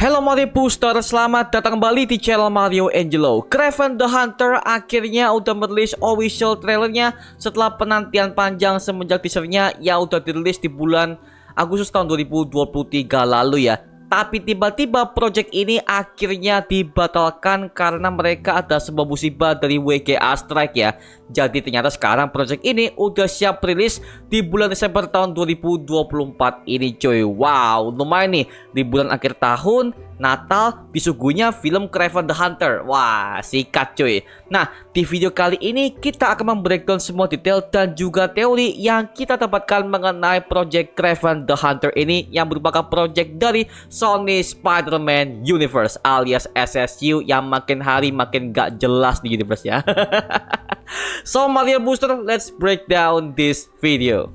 Halo Mario Booster, selamat datang kembali di channel Mario Angelo. Kraven the Hunter akhirnya udah merilis official trailernya setelah penantian panjang semenjak teasernya yang udah dirilis di bulan Agustus tahun 2023 lalu ya. Tapi tiba-tiba project ini akhirnya dibatalkan karena mereka ada sebuah musibah dari WGA Strike ya. Jadi ternyata sekarang project ini udah siap rilis di bulan Desember tahun 2024 ini coy. Wow, lumayan nih di bulan akhir tahun Natal disuguhnya film Kraven the Hunter. Wah, sikat cuy. Nah, di video kali ini kita akan membreakdown semua detail dan juga teori yang kita dapatkan mengenai project Kraven the Hunter ini yang merupakan project dari Sony Spider-Man Universe alias SSU yang makin hari makin gak jelas di universe ya. So Mario Booster, let's break down this video.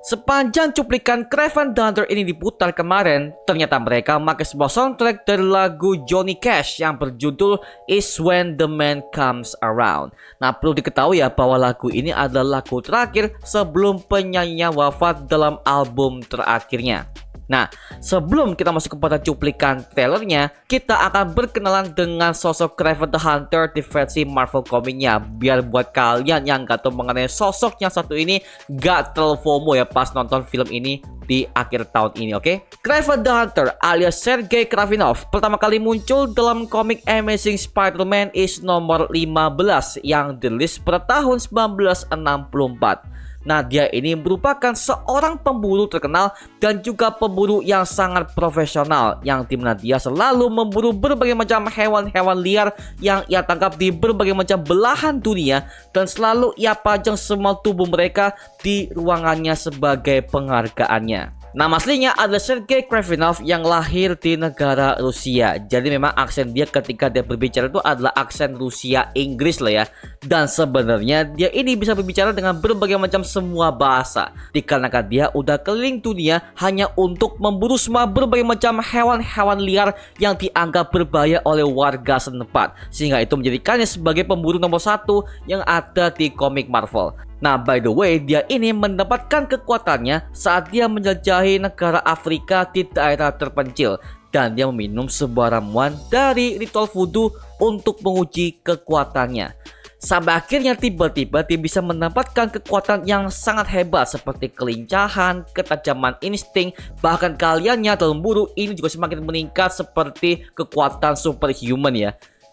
Sepanjang cuplikan Kraven the Hunter ini diputar kemarin, ternyata mereka memakai sebuah soundtrack dari lagu Johnny Cash yang berjudul Is When the Man Comes Around. Nah, perlu diketahui ya bahwa lagu ini adalah lagu terakhir sebelum penyanyinya wafat dalam album terakhirnya. Nah, sebelum kita masuk kepada cuplikan trailernya, kita akan berkenalan dengan sosok Kraven the Hunter di versi Marvel komiknya. Biar buat kalian yang gak tahu mengenai sosok yang satu ini gak terlalu FOMO ya pas nonton film ini di akhir tahun ini, oke? Kraven the Hunter alias Sergei Kravinov pertama kali muncul dalam komik Amazing Spider-Man is nomor 15 yang dirilis pada tahun 1964. Nah, dia ini merupakan seorang pemburu terkenal dan juga pemburu yang sangat profesional, yang dimana dia selalu memburu berbagai macam hewan-hewan liar yang ia tangkap di berbagai macam belahan dunia, dan selalu ia pajang semua tubuh mereka di ruangannya sebagai penghargaannya. Nama aslinya adalah Sergei Kravinov yang lahir di negara Rusia. Jadi memang aksen dia ketika dia berbicara itu adalah aksen Rusia Inggris lah ya. Dan sebenarnya dia ini bisa berbicara dengan berbagai macam semua bahasa, dikarenakan dia udah keliling dunia hanya untuk memburu semua berbagai macam hewan-hewan liar yang dianggap berbahaya oleh warga setempat, sehingga itu menjadikannya sebagai pemburu nomor satu yang ada di komik Marvel. Nah, by the way, dia ini mendapatkan kekuatannya saat dia menjelajahi negara Afrika di daerah terpencil, dan dia meminum sebuah ramuan dari ritual voodoo untuk menguji kekuatannya. Sampai akhirnya tiba-tiba dia bisa mendapatkan kekuatan yang sangat hebat seperti kelincahan, ketajaman insting, bahkan keahliannya dalam memburu ini juga semakin meningkat seperti kekuatan superhuman ya.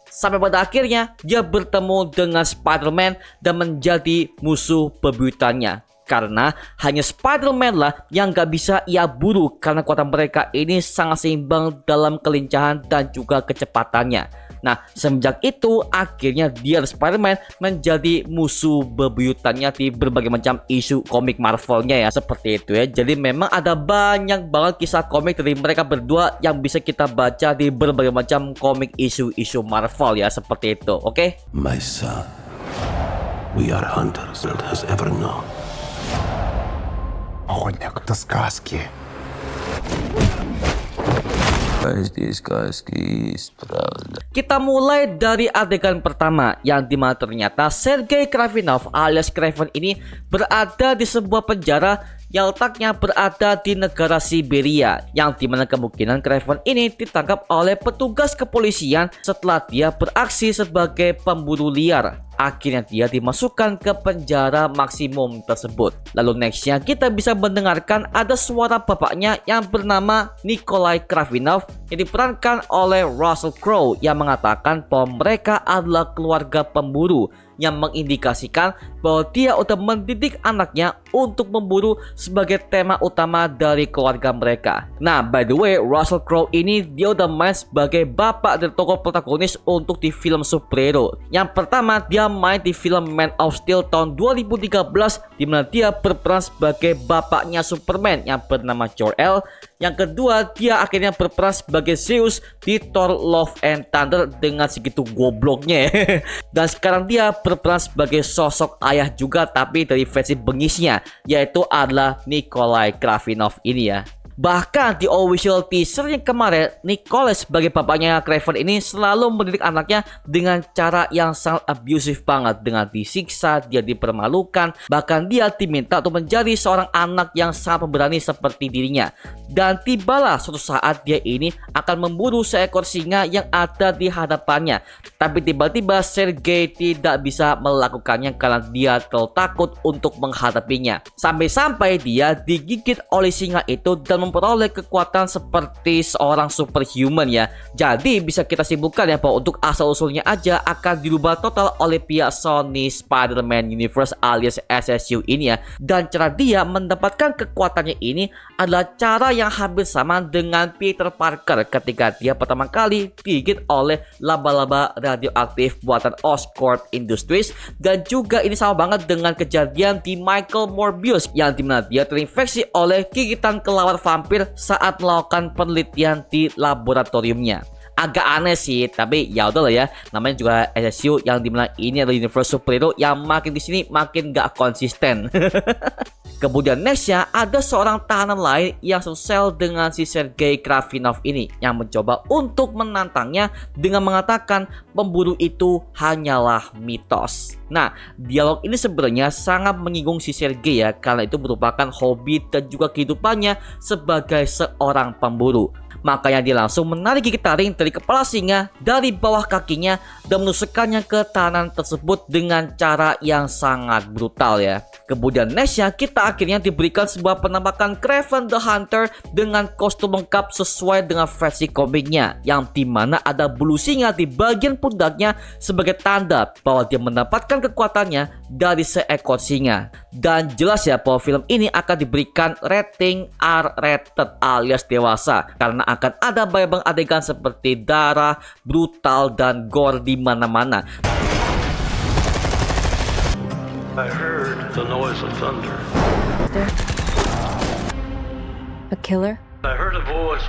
Sampai pada akhirnya dia bertemu dengan Spider-Man dan menjadi musuh bebuyutannya. Karena hanya Spider-Man lah yang gak bisa ia buru karena kekuatan mereka ini sangat seimbang dalam kelincahan dan juga kecepatannya. Nah, semenjak itu akhirnya dia Spider-Man menjadi musuh bebuyutannya di berbagai macam isu komik Marvelnya ya, seperti itu ya. Jadi memang ada banyak banget kisah komik dari mereka berdua yang bisa kita baca di berbagai macam komik isu-isu Marvel ya, seperti itu, oke? My son, we are hunters that has ever known. Охотник до сказки. Kita mulai dari adegan pertama yang dimana ternyata Sergei Kravinov alias Kraven ini berada di sebuah penjara yang letaknya berada di negara Siberia, yang dimana kemungkinan Kraven ini ditangkap oleh petugas kepolisian setelah dia beraksi sebagai pemburu liar. Akhirnya dia dimasukkan ke penjara maksimum tersebut. Lalu nextnya kita bisa mendengarkan ada suara bapaknya yang bernama Nikolai Kravinov yang diperankan oleh Russell Crowe yang mengatakan bahwa mereka adalah keluarga pemburu, yang mengindikasikan bahwa dia udah mendidik anaknya untuk memburu sebagai tema utama dari keluarga mereka. Nah, by the way, Russell Crowe ini dia udah main sebagai bapak dari tokoh protagonis untuk di film superhero. Yang pertama dia main di film Man of Steel tahun 2013, di mana dia berperan sebagai bapaknya Superman yang bernama Jor-El. Yang kedua, dia akhirnya berperan sebagai Zeus di Thor Love and Thunder dengan segitu gobloknya. Dan sekarang dia berperan sebagai sosok ayah juga, tapi dari versi bengisnya, yaitu adalah Nikolai Kravinov ini ya. Bahkan di official teaser yang kemarin, Nicholas sebagai bapaknya Kraven ini selalu mendidik anaknya dengan cara yang sangat abusive banget, dengan disiksa, dia dipermalukan, bahkan dia diminta untuk menjadi seorang anak yang sangat pemberani seperti dirinya. Dan tibalah suatu saat dia ini akan memburu seekor singa yang ada di hadapannya. Tapi tiba-tiba Sergei tidak bisa melakukannya karena dia terlalu takut untuk menghadapinya. Sampai-sampai dia digigit oleh singa itu dan memperoleh kekuatan seperti seorang superhuman ya. Jadi bisa kita simpulkan ya bahwa untuk asal-usulnya aja akan dirubah total oleh pihak Sony Spider-Man Universe alias SSU ini ya. Dan cara dia mendapatkan kekuatannya ini adalah cara yang hampir sama dengan Peter Parker ketika dia pertama kali digigit oleh laba-laba radioaktif buatan Oscorp Industries. Dan juga ini sama banget dengan kejadian di Michael Morbius yang dimana dia terinfeksi oleh gigitan kelelawar vampir saat melakukan penelitian di laboratoriumnya. Agak aneh sih, tapi ya udahlah ya. Namanya juga SSU yang dimana ini adalah universe superhero yang makin di sini makin gak konsisten. Kemudian nextnya ada seorang tahanan lain yang sesel dengan si Sergei Kravinov ini yang mencoba untuk menantangnya dengan mengatakan pemburu itu hanyalah mitos. Nah, dialog ini sebenarnya sangat menyinggung si Sergei ya, karena itu merupakan hobi dan juga kehidupannya sebagai seorang pemburu. Makanya dia langsung menarik gigi taring dari kepala singa dari bawah kakinya dan menusukkannya ke tahanan tersebut dengan cara yang sangat brutal ya. Kemudian nextnya kita akhirnya diberikan sebuah penampakan Kraven the Hunter dengan kostum lengkap sesuai dengan versi komiknya, yang dimana ada bulu singa di bagian pundaknya sebagai tanda bahwa dia mendapatkan kekuatannya dari seekor singa. Dan jelas ya bahwa film ini akan diberikan rating R-rated alias dewasa karena akan ada banyak adegan seperti darah, brutal, dan gore di mana-mana. I heard the noise of thunder. A killer? I heard a voice.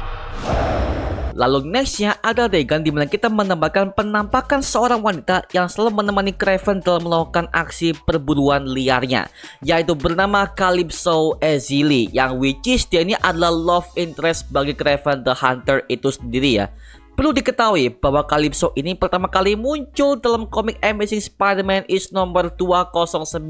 Lalu nextnya ada adegan dimana kita menambahkan penampakan seorang wanita yang selalu menemani Kraven dalam melakukan aksi perburuan liarnya, yaitu bernama Calypso Ezili, yang which is dia ini adalah love interest bagi Kraven the Hunter itu sendiri ya. Perlu diketahui bahwa Calypso ini pertama kali muncul dalam komik Amazing Spider-Man is nomor 209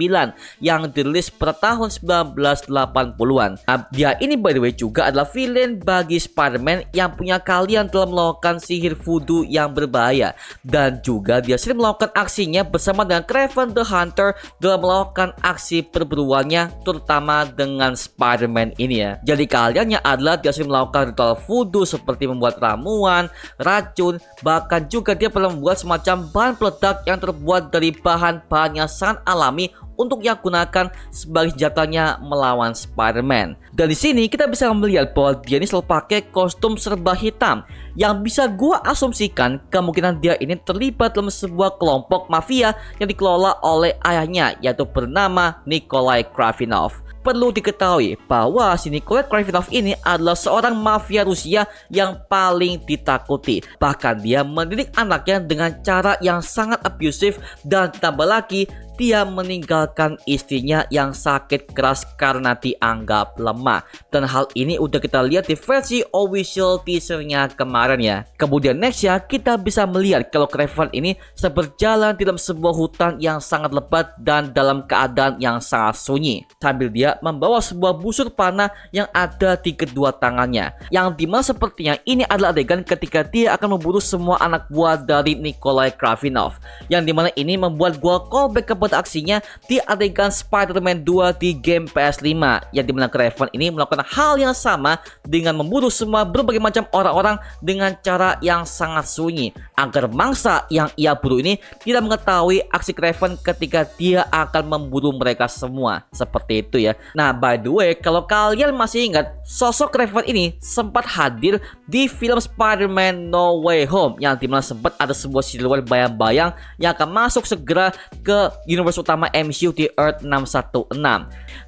yang dirilis pada tahun 1980-an. Nah, dia ini by the way juga adalah villain bagi Spider-Man yang punya keahlian dalam melakukan sihir voodoo yang berbahaya. Dan juga dia sering melakukan aksinya bersama dengan Kraven the Hunter dalam melakukan aksi perburuannya, terutama dengan Spider-Man ini ya. Jadi keahliannya adalah dia sering melakukan ritual voodoo seperti membuat ramuan, racun, bahkan juga dia pernah membuat semacam bahan peledak yang terbuat dari bahan-bahan yang sangat alami untuk ia gunakan sebagai senjatanya melawan Spider-Man. Dan di sini kita bisa melihat bahwa dia ini selalu pakai kostum serba hitam, yang bisa gua asumsikan kemungkinan dia ini terlibat dalam sebuah kelompok mafia yang dikelola oleh ayahnya, yaitu bernama Nikolai Kravinov. Perlu diketahui bahwa si Nikolai Kravinov ini adalah seorang mafia Rusia yang paling ditakuti. Bahkan dia mendidik anaknya dengan cara yang sangat abusif, dan tambah lagi dia meninggalkan istrinya yang sakit keras karena dianggap lemah. Dan hal ini udah kita lihat di versi official teasernya kemarin ya. Kemudian nextnya kita bisa melihat kalau Kraven ini berjalan di dalam sebuah hutan yang sangat lebat dan dalam keadaan yang sangat sunyi, sambil dia membawa sebuah busur panah yang ada di kedua tangannya, yang dimana sepertinya ini adalah adegan ketika dia akan memburu semua anak buah dari Nikolai Kravinov, yang dimana ini membuat gua callback kepada aksinya di adegan Spider-Man 2 di game PS5, yang dimana Kraven ini melakukan hal yang sama dengan memburu semua berbagai macam orang-orang dengan cara yang sangat sunyi, agar mangsa yang ia buru ini tidak mengetahui aksi Kraven ketika dia akan memburu mereka semua. Seperti itu ya. Nah, by the way, kalau kalian masih ingat, sosok Kraven ini sempat hadir di film Spider-Man No Way Home, yang dimana sempat ada sebuah siluet bayang-bayang yang akan masuk segera ke universe utama MCU di Earth 616.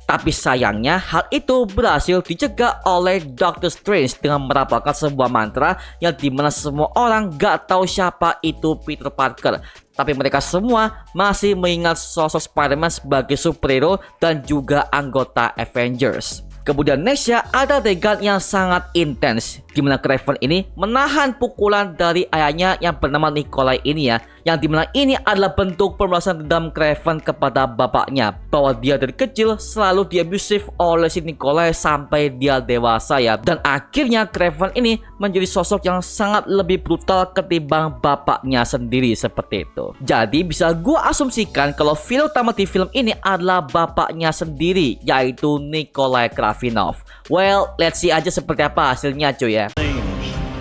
Tapi sayangnya hal itu berhasil dicegah oleh Doctor Strange dengan merapalkan sebuah mantra yang dimana semua orang gak tahu siapa itu Peter Parker, tapi mereka semua masih mengingat sosok Spider-Man sebagai superhero dan juga anggota Avengers. Kemudian nextnya ada adegan yang sangat intens, dimana Craven ini menahan pukulan dari ayahnya yang bernama Nikolai ini ya, yang dimana ini adalah bentuk pembalasan dendam Craven kepada bapaknya, bahwa dia dari kecil selalu diabusif oleh si Nikolai sampai dia dewasa ya, dan akhirnya Craven ini menjadi sosok yang sangat lebih brutal ketimbang bapaknya sendiri seperti itu. Jadi bisa gua asumsikan kalau film utama di film ini adalah bapaknya sendiri, yaitu Nikolai Kravinov. Well, let's see aja seperti apa hasilnya cuy ya.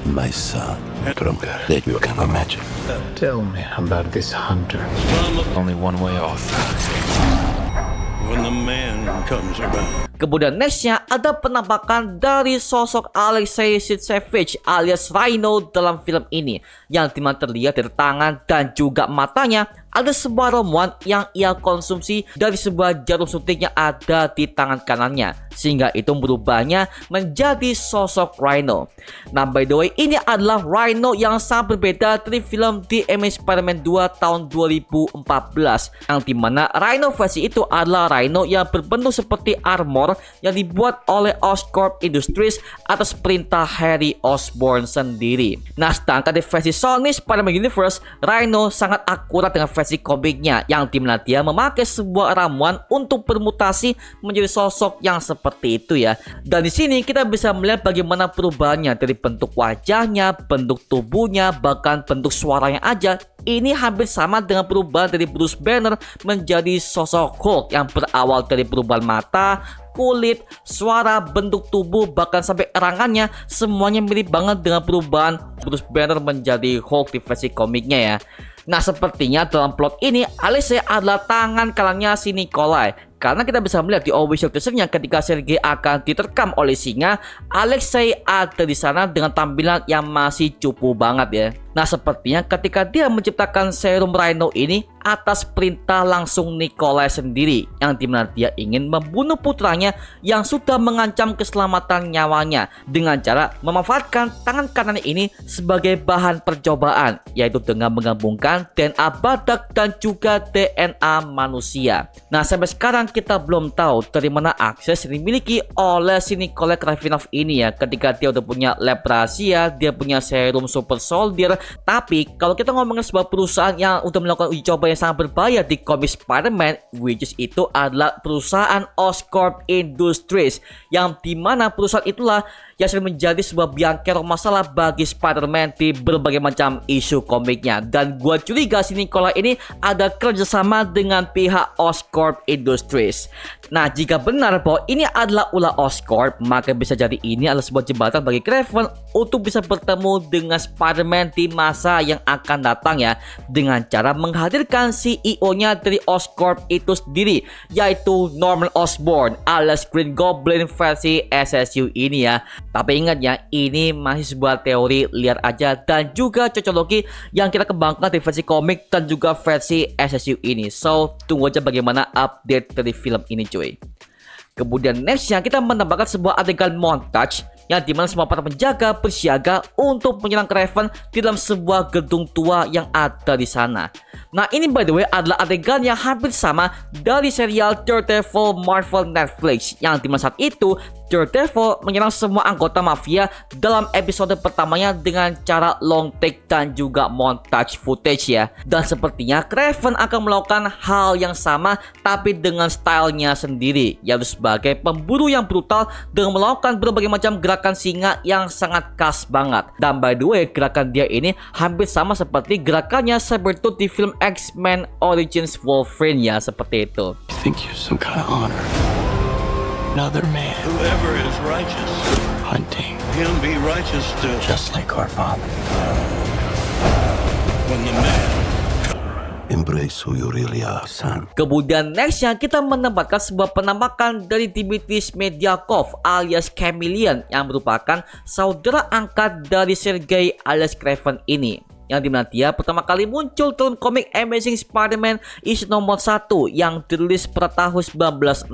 My son, Drunker, that you can imagine. Tell me about this hunter. Only one way off. When the man comes around. Kemudian nextnya ada penampakan dari sosok Alexei Sitsevich alias Rhino dalam film ini, yang dimana terlihat dari tangan dan juga matanya ada sebuah ramuan yang ia konsumsi dari sebuah jarum suntik yang ada di tangan kanannya, sehingga itu berubahnya menjadi sosok Rhino. Nah, by the way, ini adalah Rhino yang sangat berbeda dari film The Amazing Spider-Man 2 tahun 2014, yang dimana Rhino versi itu adalah Rhino yang berbentuk seperti armor yang dibuat oleh Oscorp Industries atas perintah Harry Osborn sendiri. Nah, sedangkan di versi Sony Spider-Man Universe, Rhino sangat akurat dengan versi komiknya, yang dimana dia memakai sebuah ramuan untuk bermutasi menjadi sosok yang seperti itu ya. Dan di sini kita bisa melihat bagaimana perubahannya dari bentuk wajahnya, bentuk tubuhnya, bahkan bentuk suaranya aja. Ini hampir sama dengan perubahan dari Bruce Banner menjadi sosok Hulk, yang berawal dari perubahan mata, kulit, suara, bentuk tubuh, bahkan sampai erangannya semuanya mirip banget dengan perubahan Bruce Banner menjadi Hulk di versi komiknya ya. Nah, sepertinya dalam plot ini Alexei adalah tangan kanannya si Nikolai. Karena kita bisa melihat di official teasernya ketika Sergei akan diterkam oleh singa, Alexei ada di sana dengan tampilan yang masih cupu banget ya. Nah, sepertinya ketika dia menciptakan serum Rhino ini atas perintah langsung Nikolai sendiri, yang dimana dia ingin membunuh putranya yang sudah mengancam keselamatan nyawanya dengan cara memanfaatkan tangan kanan ini sebagai bahan percobaan, yaitu dengan menggabungkan DNA badak dan juga DNA manusia. Nah, sampai sekarang kita belum tahu dari mana akses yang dimiliki oleh si Nikolai Kravinov ini ya, ketika dia udah punya lab rahasia, dia punya serum super soldier. Tapi kalau kita ngomongin sebuah perusahaan yang udah melakukan uji coba yang sangat berbahaya di komik Spider-Man, which is itu adalah perusahaan Oscorp Industries, yang dimana perusahaan itulah yang sering menjadi sebuah biangkerok masalah bagi Spider-Man di berbagai macam isu komiknya. Dan gua curiga si Nikolai ini ada kerjasama dengan pihak Oscorp Industries. Nah, jika benar bahwa ini adalah ulah Oscorp, maka bisa jadi ini adalah sebuah jembatan bagi Kraven untuk bisa bertemu dengan Spider-Man di masa yang akan datang ya, dengan cara menghadirkan CEO-nya dari Oscorp itu sendiri, yaitu Norman Osborn alias Green Goblin versi SSU ini ya. Tapi ingat ya, ini masih sebuah teori liar aja dan juga cocokologi yang kita kembangkan di versi komik dan juga versi SSU ini. So, tunggu aja bagaimana update dari film ini cuy. Kemudian nextnya kita menambahkan sebuah adegan montage yang dimana semua para penjaga bersiaga untuk menyerang Kraven di dalam sebuah gedung tua yang ada di sana. Nah, ini by the way adalah adegan yang hampir sama dari serial Daredevil Marvel Netflix, yang dimana saat itu Daredevil menyerang semua anggota mafia dalam episode pertamanya dengan cara long take dan juga montage footage ya. Dan sepertinya Kraven akan melakukan hal yang sama tapi dengan stylenya sendiri, yaitu sebagai pemburu yang brutal dengan melakukan berbagai macam gerakan singa yang sangat khas banget. Dan by the way, gerakan dia ini hampir sama seperti gerakannya Sabretooth di film X-Men Origins Wolverine ya, seperti itu. You think you're some kind of honor? Another man. Whoever is righteous, Hunting. he'll be righteous still. Just like our father. When the man Embrace who you really are, son. Kemudian nextnya kita menempatkan sebuah penampakan dari Dmitry Smedjakov alias Chameleon, yang merupakan saudara angkat dari Sergei alias Kraven ini. yang dimana dia pertama kali muncul dalam komik Amazing Spider-Man issue nomor 1 yang dirilis pada tahun 1962.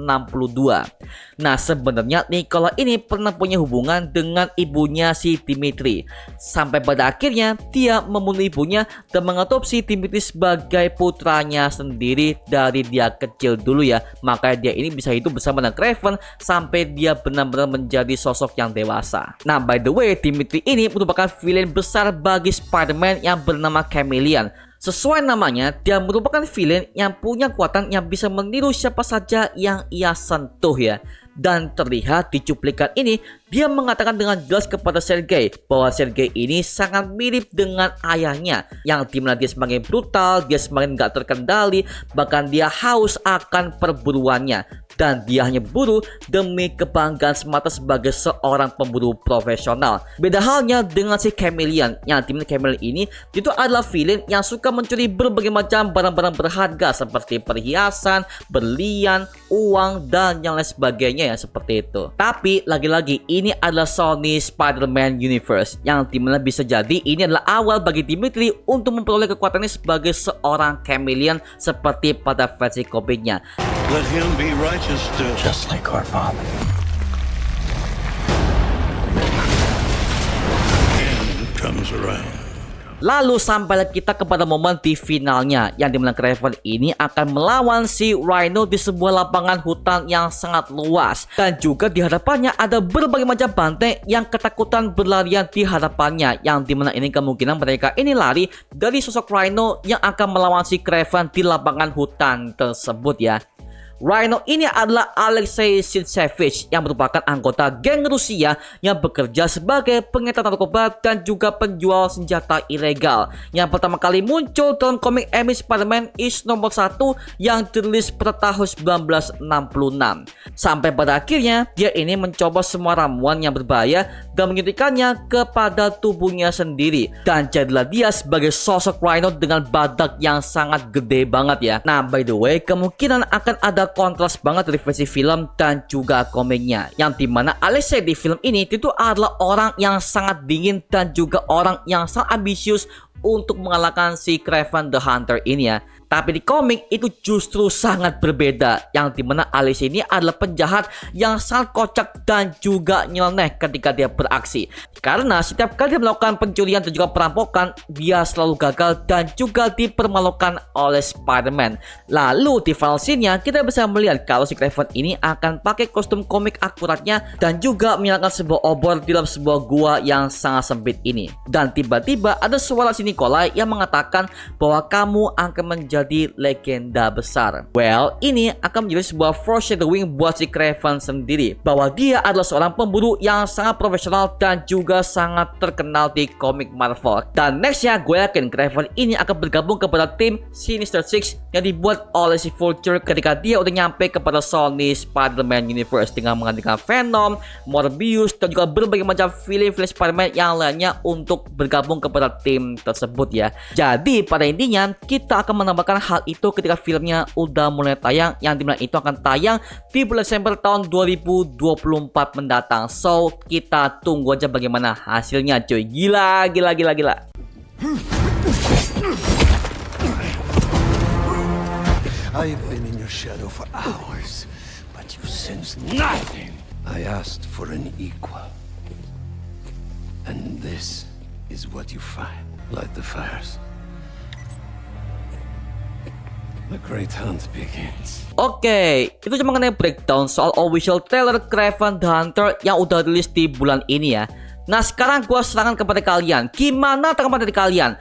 Nah, sebenarnya Nicola ini pernah punya hubungan dengan ibunya si Dimitri, sampai pada akhirnya dia membunuh ibunya dan mengadopsi Dimitri sebagai putranya sendiri dari dia kecil dulu ya. Makanya dia ini bisa hidup bersama dengan Kraven sampai dia benar-benar menjadi sosok yang dewasa. Nah, by the way, Dimitri ini merupakan villain besar bagi Spider-Man yang bernama Chameleon. Sesuai namanya, dia merupakan villain yang punya kekuatan yang bisa meniru siapa saja yang ia sentuh ya. Dan terlihat di cuplikan ini, dia mengatakan dengan jelas kepada Sergei bahwa Sergei ini sangat mirip dengan ayahnya, yang dimana dia semakin brutal, dia semakin gak terkendali, bahkan dia haus akan perburuannya. Dan dia hanya berburu demi kebanggaan semata sebagai seorang pemburu profesional. Beda halnya dengan si Chameleon, yang dimana Chameleon ini itu adalah villain yang suka mencuri berbagai macam barang-barang berharga seperti perhiasan, berlian, uang, dan yang lain sebagainya ya, seperti itu. Tapi lagi-lagi ini adalah Sony Spider-Man Universe, yang dimana bisa jadi ini adalah awal bagi Dimitri untuk memperoleh kekuatannya sebagai seorang Chameleon seperti pada versi komiknya. Let him be righteous still. Just like our father. End comes around. Lalu sampailah kita kepada momen di finalnya, yang dimana Kraven ini akan melawan si Rhino di sebuah lapangan hutan yang sangat luas. Dan juga di hadapannya ada berbagai macam banteng yang ketakutan berlarian di hadapannya, yang dimana ini kemungkinan mereka ini lari dari sosok Rhino yang akan melawan si Kraven di lapangan hutan tersebut ya. Rhino ini adalah Alexei Sintsevich yang merupakan anggota geng Rusia yang bekerja sebagai pengedar narkoba dan juga penjual senjata ilegal, yang pertama kali muncul dalam komik Amazing Spider-Man issue nomor 1 yang dirilis pada tahun 1966. Sampai pada akhirnya dia ini mencoba semua ramuan yang berbahaya dan menyuntikkannya kepada tubuhnya sendiri, dan jadilah dia sebagai sosok Rhino dengan badak yang sangat gede banget ya. Nah, by the way, kemungkinan akan ada kontras banget dari versi film dan juga komiknya, yang dimana Alexei di film ini itu adalah orang yang sangat dingin dan juga orang yang sangat ambisius untuk mengalahkan si Kraven the Hunter ini ya. Tapi di komik itu justru sangat berbeda, yang dimana Alexei ini adalah penjahat yang sangat kocak dan juga nyeleneh ketika dia beraksi. Karena setiap kali dia melakukan pencurian dan juga perampokan, dia selalu gagal dan juga dipermalukan oleh Spider-Man. Lalu di final scene-nya kita bisa melihat kalau si Kraven ini akan pakai kostum komik akuratnya dan juga menyalakan sebuah obor di dalam sebuah gua yang sangat sempit ini. Dan tiba-tiba ada suara si Nikolai yang mengatakan bahwa kamu akan menjadi legenda besar. Well, ini akan menjadi sebuah foreshadowing buat si Kraven sendiri, bahwa dia adalah seorang pemburu yang sangat profesional dan juga sangat terkenal di komik Marvel. Dan nextnya gue yakin Kraven ini akan bergabung kepada tim Sinister Six yang dibuat oleh si Vulture ketika dia udah nyampe kepada Sony Spider-Man Universe dengan menggantikan Venom, Morbius, dan juga berbagai macam villain Spider-Man yang lainnya untuk bergabung kepada tim tersebut ya. Jadi pada intinya kita akan menambahkan hal itu ketika filmnya udah mulai tayang, yang dimana itu akan tayang di bulan Desember tahun 2024 mendatang. So kita tunggu aja bagaimana hasilnya cuy. Gila. I've been in your shadow for hours, but you sensed nothing. I asked for an equal. And this is what you find. Light the fires. The great hunt begins. Oke, itu cuma mengenai breakdown soal official trailer Kraven the Hunter yang udah rilis di bulan ini ya. Nah, sekarang gua serahkan kepada kalian. Gimana tanggapan dari kalian?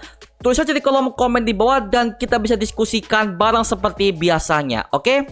Tulis aja di kolom komen di bawah dan kita bisa diskusikan bareng seperti biasanya, oke?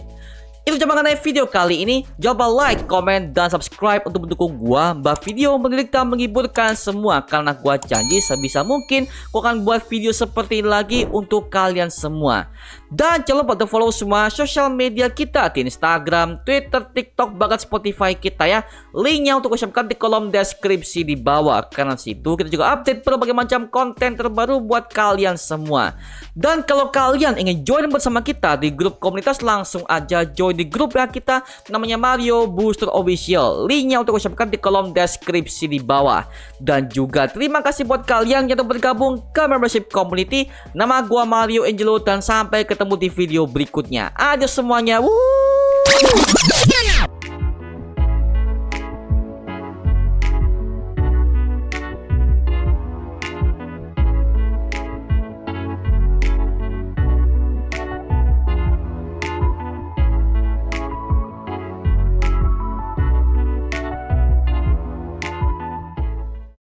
Itu cuma mengenai video kali ini. Jangan lupa like, komen, dan subscribe untuk mendukung gua buat video mendidik dan menghiburkan semua, karena gua janji sebisa mungkin gua akan buat video seperti ini lagi untuk kalian semua. Dan jangan lupa untuk follow semua sosial media kita di Instagram, Twitter, TikTok, bahkan Spotify kita ya. Linknya untuk ucapkan di kolom deskripsi di bawah. Karena situ kita juga update berbagai macam konten terbaru buat kalian semua. Dan kalau kalian ingin join bersama kita di grup komunitas, langsung aja join di grup ya kita, namanya Mario Booster Official. Linknya untuk ucapkan di kolom deskripsi di bawah. Dan juga terima kasih buat kalian yang telah bergabung ke membership community. Nama gua Mario Angelo dan sampai ketemu di video berikutnya. Adios semuanya. Woo!